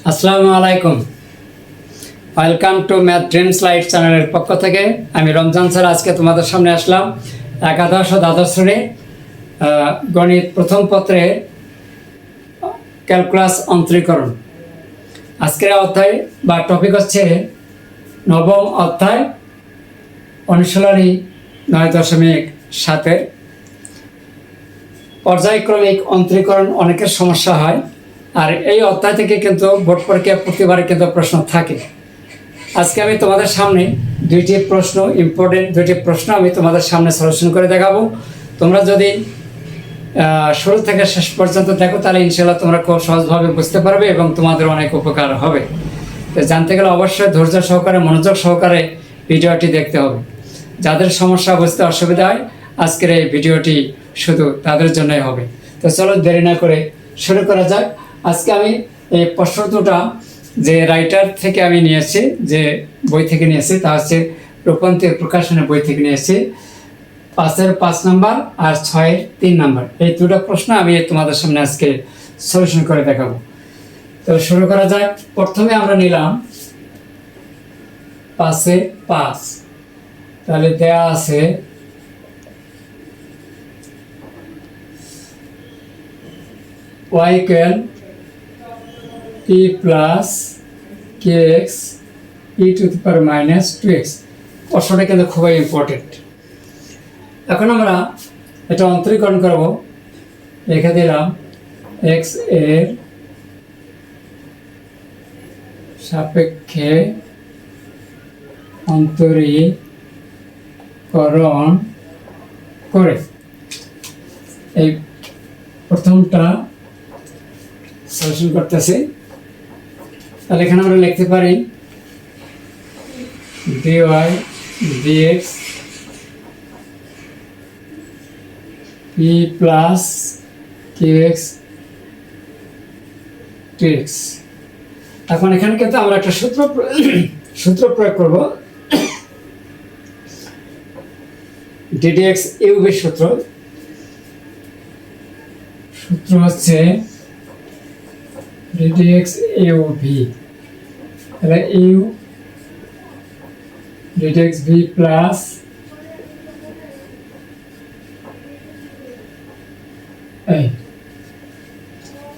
আসসালামু আলাইকুম। Welcome to math dreams light চ্যানেলের পক্ষ থেকে আমি রমজান স্যার আজকে তোমাদের সামনে আসলাম একাদশ ও দ্বাদশ শ্রেণী গণিত প্রথম পত্রে ক্যালকুলাস অন্তরীকরণ। আজকের অধ্যায় বা টপিক হচ্ছে নবম অধ্যায় অনুশীলনী 9.7 পর্যায়ক্রমিক অন্তরীকরণ। অনেকের সমস্যা হয়, আর এই অধ্যায় থেকে কিন্তু বোর্ড পরীক্ষা প্রতিবারে কিন্তু প্রশ্ন থাকে। আজকে আমি তোমাদের সামনে ইম্পর্টেন্ট দুইটি প্রশ্ন আমি তোমাদের সামনে সলিউশন করে দেখাবো। তোমরা যদি শুরু থেকে শেষ পর্যন্ত দেখো তাহলে ইনশাল্লাহ তোমরা খুব সহজভাবে বুঝতে পারবে এবং তোমাদের অনেক উপকার হবে। তো জানতে গেলে অবশ্যই ধৈর্য সহকারে মনোযোগ সহকারে ভিডিওটি দেখতে হবে। যাদের সমস্যা বুঝতে অসুবিধা হয় আজকের এই ভিডিওটি শুধু তাদের জন্যই হবে। তো চলো দেরি না করে শুরু করা যাক। আজকে আমি এই প্রশ্ন দুটা যে রাইটার থেকে আমি নিয়েছি, যে বই থেকে নিয়েছি, তা হচ্ছে রূপান্তর প্রকাশনের বই থেকে নিয়েছি। 5-এর 5 নাম্বার আর 6-এর 3 নাম্বার, এই দুটো প্রশ্ন আমি তোমাদের সামনে আজকে সলিউশন করে দেখাবো। তো শুরু করা যাক। প্রথমে আমরা নিলাম 5-এ 5, তাহলে দেয়া আছে y equal p plus kx e to the power minus 2x। প্রশ্নটা কিন্তু খুবই ইম্পর্টেন্ট। এখন আমরা এটা অন্তরীকরণ করব। রেখে দিলাম x এর সাপেক্ষে অন্তরীকরণ করে এই প্রথমটা সলিউশন করতেছি। তাহলে এখানে আমরা লিখতে পারি dy dx p plus qx dx। এখন এখানে কিন্তু আমরা একটা সূত্র প্রয়োগ করব। ddx uv সূত্র হচ্ছে ddx uv, তাহলে u ddx v প্লাস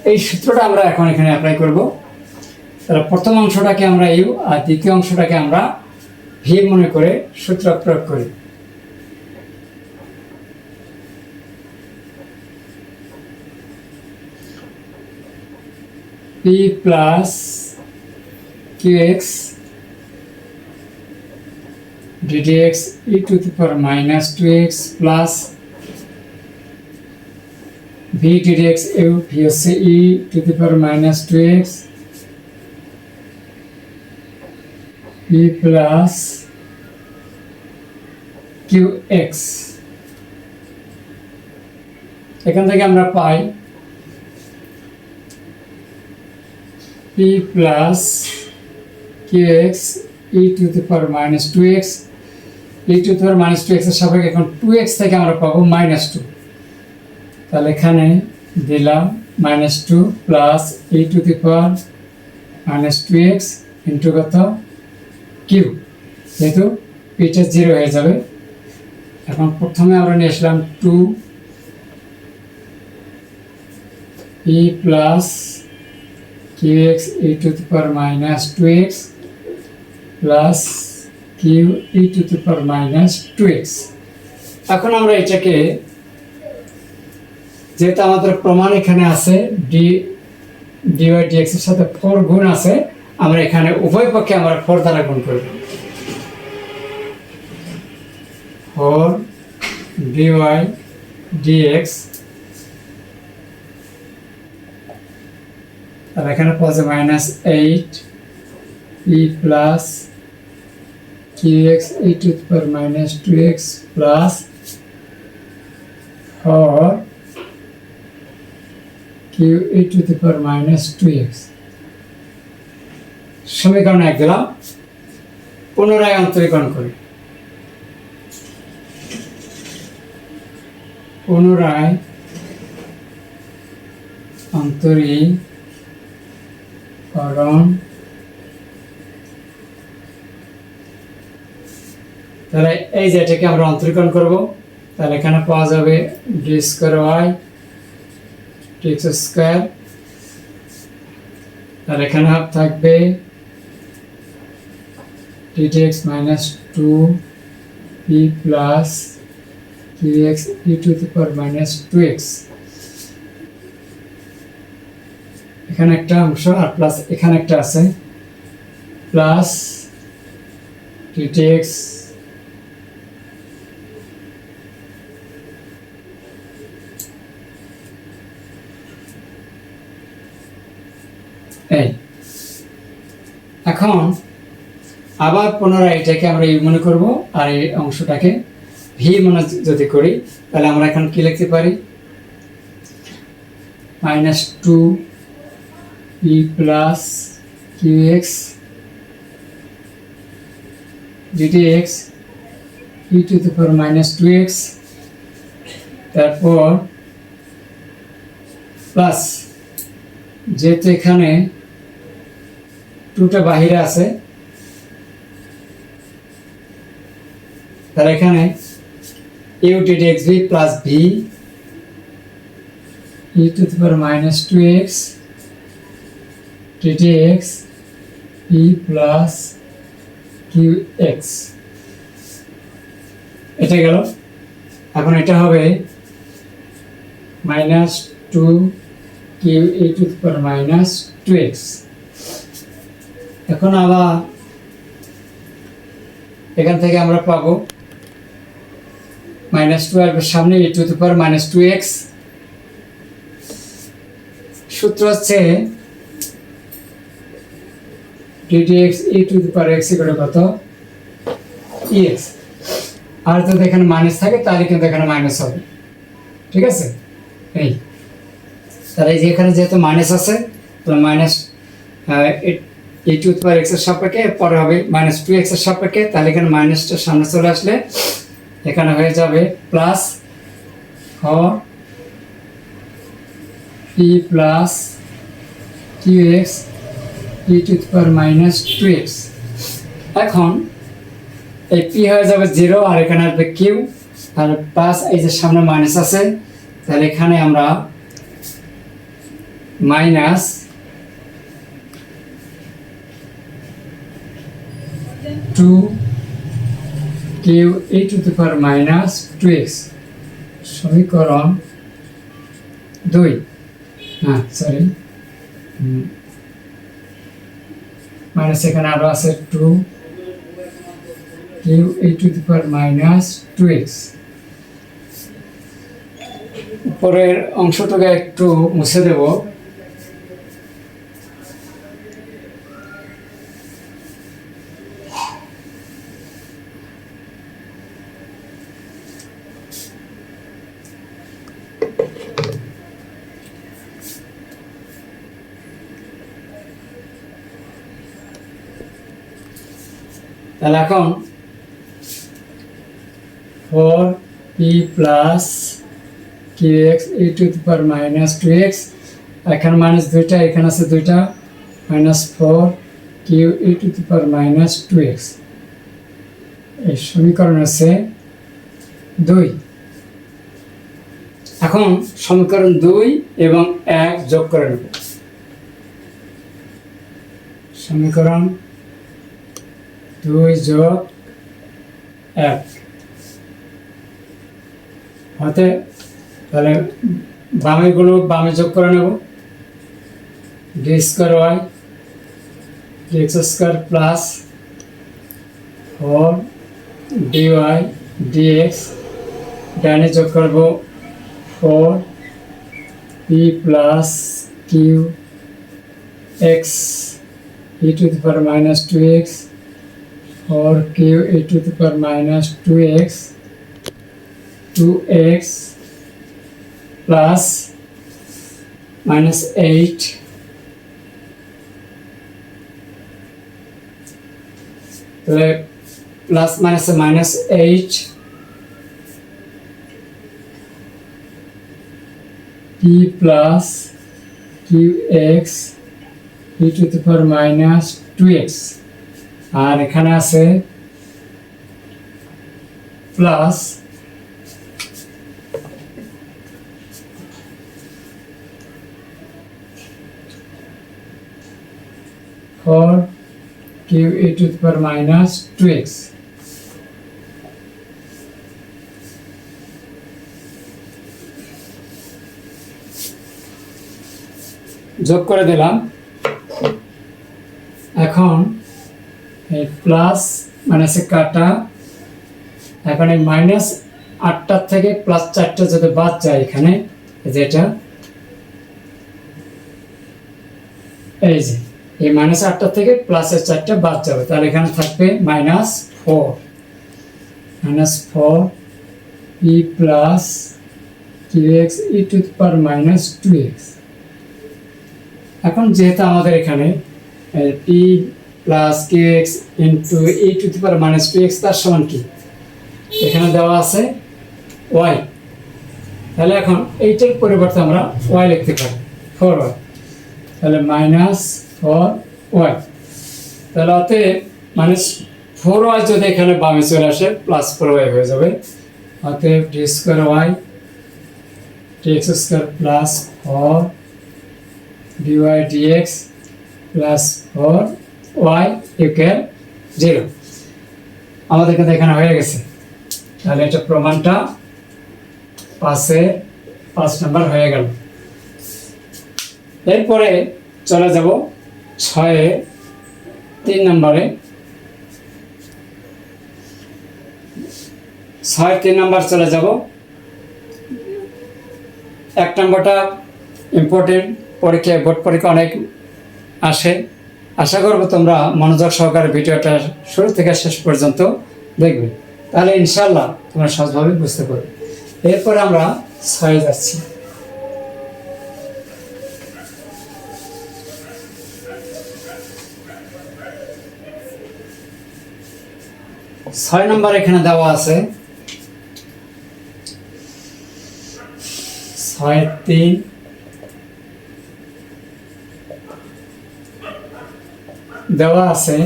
এই সূত্রটা আমরা এখন এখানে অ্যাপ্লাই করব। তাহলে প্রথম অংশটাকে আমরা ইউ আর দ্বিতীয় অংশটাকে আমরা ভি মনে করে সূত্র প্রয়োগ করি। p plus qx ddx e to the power minus 2x plus v ddx u v হচ্ছে e to the power minus 2x p plus qx। এখান থেকে আমরা পাই p plus qx e to the power minus 2x, e to the power minus 2x এর সাপেক্ষে এখন 2x থেকে আমরা পাবো -2। তাহলে এখানে দিলাম -2 plus e to the power minus 2x into কত q, যেহেতু এটা 0 হয়ে যাবে। এখন প্রথমে আমরা নিয়ে আসলাম 2 p plus qx e to the power minus 2x plus q e to the power minus 2x। এখন আমরা এটাকে, যেহেতু আমাদের প্রমাণ এখানে আছে dy dx এর সাথে 4 গুণ আছে, আমরা এখানে উভয় পক্ষে আমরা 4 দ্বারা গুণ করব। 4 dy dx, আর এখানে পাওয়া -8 p plus qx e to the power minus 2x plus 4 q e to the power minus 2x। সমীকরণ 1 দিলাম। পুনরায় অন্তরীকরণ করি। পুনরায় অন্তরীকরণ সমীকরণ তাহলে এই যে এটাকে আমরা অন্তরীকরণ করব, তাহলে এখানে পাওয়া যাবে D square Y x square, তাহলে এখানে হাফ থাকবে dx minus 2p plus qx e to the power minus 2x, এখানে একটা অংশ আর প্লাস এখানে একটা আছে প্লাস dx এই। এখন আবার পুনরায় এটাকে আমরা ইউ মনে করব আর এই অংশটাকে ভি মনে যদি করি, তাহলে আমরা এখন কি লিখতে পারি, minus two P plus Q X d d x E to the power minus two X, তারপর প্লাস যেহেতু এখানে টুটা বাহিরে আছে, তাহলে এখানে U d d x V plus V E to the power minus two X d d x E plus Q X, এটা গেল। এখন এটা হবে minus two Q E to the power minus two X. এখন আবার এখান থেকে আমরা পাবো মাইনাস টু আসবে সামনে E to the power minus two X, সূত্র হচ্ছে D D X E to the power X equal কত ইএক্স, আর যদি এখানে মাইনাস থাকে তাহলে কিন্তু এখানে মাইনাস হবে, ঠিক আছে। এই তাহলে এই যে এখানে যেহেতু মাইনাস আছে, তাহলে minus E to the power x এর সাপেক্ষে পরে হবে মাইনাস টু এক্স এর সাপেক্ষে, তাহলে এখানে মাইনাসটা সামনে চলে আসলে এখানে হয়ে যাবে plus four P plus Q x E to the power minus two X. এখন এই পি হয়ে যাবে জিরো আর এখানে আসবে কিউ, আর প্লাস এই যে সামনে মাইনাস আছে, তাহলে এখানে আমরা minus two Q E to the power minus two X, সমীকরণ 2, হ্যাঁ সরি মাইনাস এখানে আরো আছে two Q E to the power minus two X. উপরের অংশটাকে একটু মুছে দেব, তাহলে এখন four P plus Q x E to the power minus two X, এখানে মাইনাস দুইটা, এখানে আছে দুইটা, minus four Q E to the power minus two X, এই সমীকরণ আছে 2। এখন সমীকরণ 2 এবং 1 যোগ করে নেব, সমীকরণ 2 যোগ 1 হতে, তাহলে বামেগুলো বামে যোগ করে নেব, d square Y x square plus four d y dx, ডানে যোগ করব four P plus Q x E to the power minus two x, four Q E to the power minus two x, 2x plus minus 8 তাহলে plus মাইনাসে minus 8 p plus qx e e to the power minus 2x, আর এখানে আছে plus four q e to the power minus 2x। যোগ করে দিলাম। এখন এই প্লাস মাইনাসে কাটা, এখন এই মাইনাস 8টার থেকে প্লাস 4টা যদি বাদ যায় এখানে, যেটা এই যে এই মাইনাস 8টার থেকে প্লাসের 4টা বাদ যাবে, তাহলে এখানে থাকবে minus 4 e plus qx e to the power minus 2x। এখন যেহেতু আমাদের এখানে p plus qx into e to the power minus 2x তার সমান কি এখানে দেওয়া আছে y, তাহলে এখন এইটার পরিবর্তে আমরা y লিখতে পারি 4y, তাহলে মাইনাস 4y, তাহলে অতএব মাইনাস 4y যদি এখানে বামে চলে আসে প্লাস 4y হয়ে যাবে। অতএব D square y dx square plus 4 dy dx plus 4y equal 0। আমাদের কিন্তু এখানে হয়ে গেছে, তাহলে এটা প্রমাণটা 5 নাম্বার হয়ে গেল। এরপরে চলে যাব 3 নম্বরে। 3 নাম্বার চলে যাব। 1 নম্বরটা ইম্পর্টেন্ট, পরীক্ষায় বোর্ড পরীক্ষা অনেক আসে। আশা করব তোমরা মনোযোগ সহকারে ভিডিওটা শুরু থেকে শেষ পর্যন্ত দেখবে, তাহলে ইনশাল্লাহ তোমরা সহজভাবে বুঝতে পারবে। এরপরে আমরা 6 যাচ্ছি। 6 নম্বর এখানে দেওয়া আছে 6 দেওয়া আছে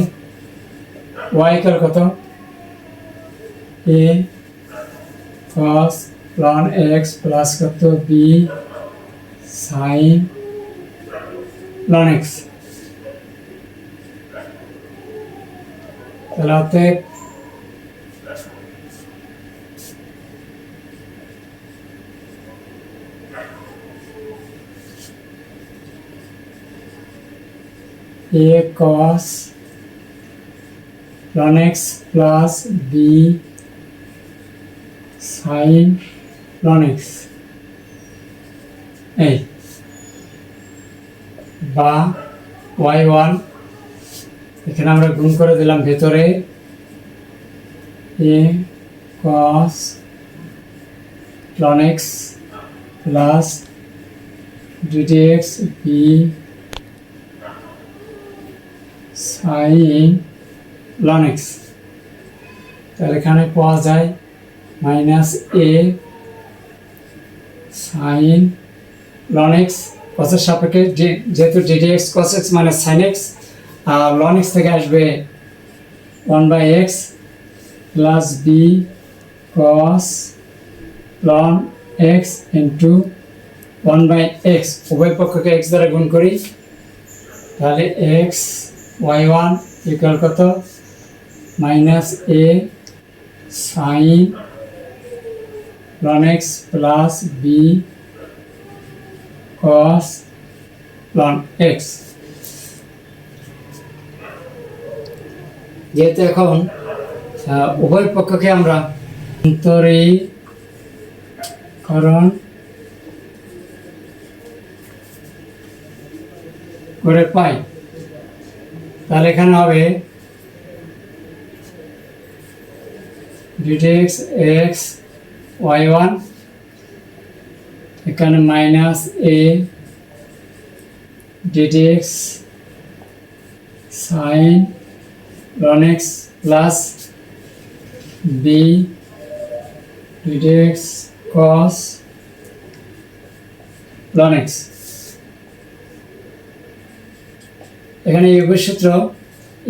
y ইকুয়াল কত a cos ln x plus কত b sin ln x, তাহলে a cos ln x plus b sin ln x, এই বা y1 এখানে আমরা গুণ করে দিলাম ভেতরে a cos ln x plus dx b sin ln x, তাহলে এখানে পাওয়া যায় minus a sin ln x cos-এর সাপেক্ষে যেহেতু ddx cos x minus sin x, আর ln x থেকে আসবে 1/x plus b cos ln x into 1/x, উভয় পক্ষকে x দ্বারা গুণ করি, তাহলে x y1 ইকুয়াল কত minus a sin ln x plus b cos ln x। যেহেতু এখন উভয় পক্ষকে আমরা অন্তরীকরণ করে পাই, তাহলে এখানে হবে dx x y1 এখানে minus a dx sin ln x plus b dx cos ln x। এখানে ইউভি সূত্র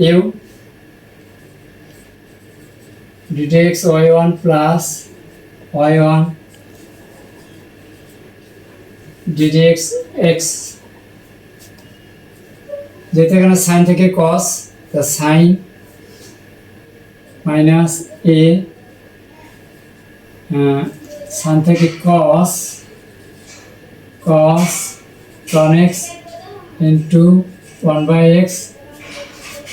u dx y1 plus y1 dx x, যেহেতু এখানে সাইন থেকে কস, তা সাইন মাইনাস এ সাইন থেকে কস cos ln x into 1/x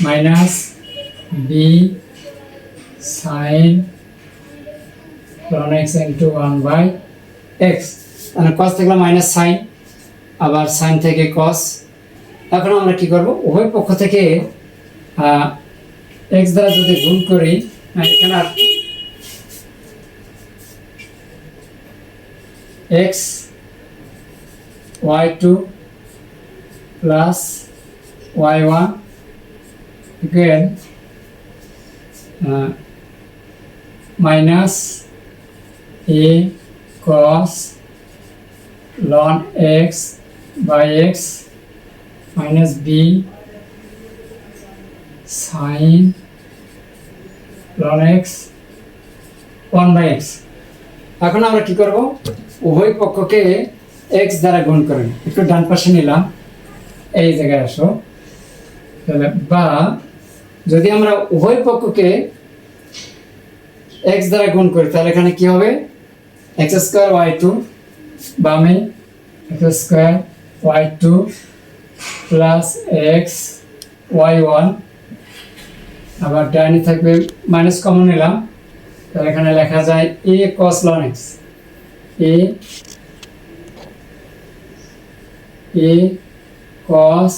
minus b sin ln x into 1/x, মানে cos থেকে minus sine, আবার সাইন থেকে cos। এখন আমরা কি করব, উভয় পক্ষ থেকে x দ্বারা যদি গুণ করি, এখানে x y2 plus y1 equal minus a cos ln x by x minus b sin ln x 1/x। এখন আমরা কি করব, উভয় পক্ষকে x দ্বারা গুণ করেন। একটু ডান পাশে নিলাম, এই জায়গায় আসো, তাহলে বা যদি আমরা উভয় পক্ষকে x দ্বারা গুণ করি তাহলে এখানে কি হবে, x² y2 বামে x² y2 plus x y1, আবার ডাইনে থাকবে মাইনাস কমন নিলাম, তাহলে এখানে লেখা যায় a cos ln x, a cos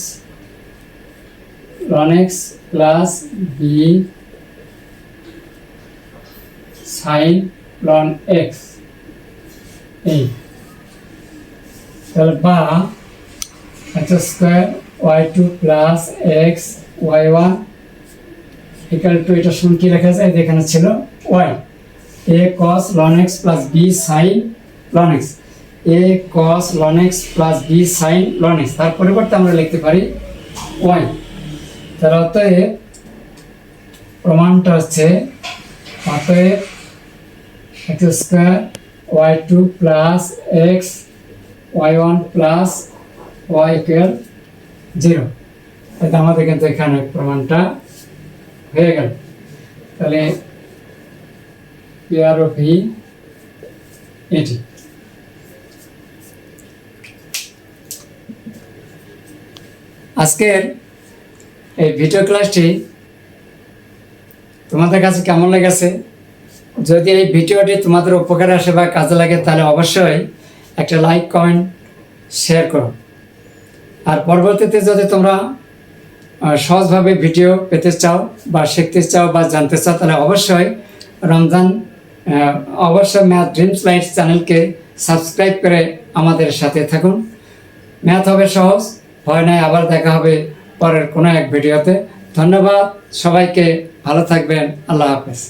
ln x plus b sin ln x, এই তাহলে বা x² y2 plus x y1 equal to, এটা শুন কি লেখা যায়, এখানে ছিল y, a cos ln x plus b sin ln x, a cos ln x plus b sin ln x, তার পরিবর্তে আমরা লিখতে পারি y। তার অতএব প্রমাণটা হচ্ছে, অতএব x² y2 plus x y1 plus y equal 0। এটা আমাদের কিন্তু এখানে প্রমাণটা হয়ে গেল। তাহলে পেয়ার অফ ভি এটি। আজকের এই ভিডিও ক্লাসটি তোমাদের কাছে কেমন লেগেছে? যদি এই ভিডিওটি তোমাদের উপকারে আসে বা কাজে লাগে তাহলে অবশ্যই একটা লাইক, কমেন্ট, শেয়ার করো। আর পরবর্তীতে যদি তোমরা সহজভাবে ভিডিও পেতে চাও বা শিখতে চাও বা জানতে চাও তাহলে অবশ্যই ম্যাথ ড্রিমস লাইট চ্যানেলকে সাবস্ক্রাইব করে আমাদের সাথে থাকুন। ম্যাথ হবে সহজ, ভয় নাই। আবার দেখা হবে পরের কোনো এক ভিডিওতে। ধন্যবাদ সবাইকে, ভালো থাকবেন, আল্লাহ হাফেজ।